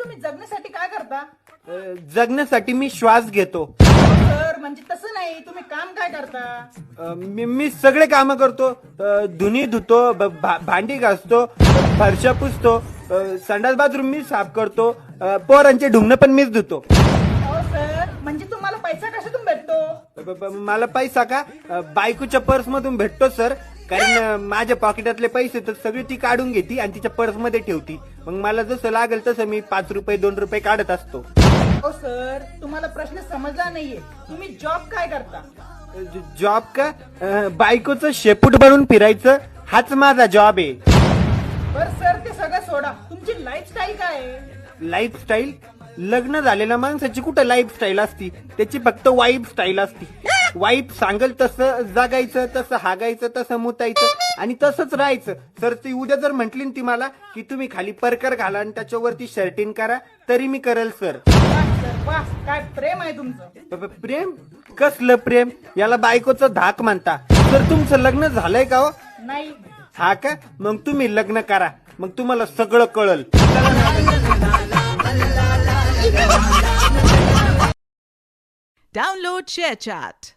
तुम्ही जगण्यासाठी काय करता? जगण्यासाठी मी श्वास घेतो. सर म्हणजे तसं नाही, तुम्ही काम काय करता? मी सगळे काम करतो. धुनी धुतो, भांडी घासतो, फरशा पुसतो, संडास बाथरूम मी साफ करतो, पोरांचे ढुंगणं पण मीच धुतो. हो सर, म्हणजे तुम्हाला पैसा कशातून भेटतो? मला पैसा का बायकोच्या पर्स मधून भेटतो सर. कारण माझ्या पॉकेटातले पैसे तर सगळी ती काढून घेती आणि तिच्या पर्स मध्ये ठेवती. मग मला जसं लागेल तसं मी 5 रुपये 2 रुपये काढत असतो. हो सर, तुम्हाला प्रश्न समजला नाहीये. तुम्ही जॉब काय करता? जॉब का बायकोचं शेपूट बनून फिरायचं हाच माझा जॉब आहे. बर सर, ते सगळं सोडा. तुमची लाईफस्टाईल काय आहे? लाईफस्टाईल लग्न झालेल्या माणसाची कुठं लाईफस्टाईल असती, त्याची फक्त वाईफ स्टाईल असती. वाईफ सांगल तसं जगायचं, तसं हागायचं, तसं मुतायचं आणि तसंच राहायचं. सर ती उद्या जर म्हटली ती मला की तुम्ही खाली परकर घाला आणि त्याच्यावरती शर्टिंग करा तरी मी करेल सर. वाह सर वाह, काय प्रेम आहे तुमचं. प्रेम कसलं प्रेम, याला बायकोचं धाक म्हणता. सर तुमचं लग्न झालंय का हो? नाही. हा का, मग तुम्ही लग्न करा, मग तुम्हाला सगळं कळल. Download ShareChat.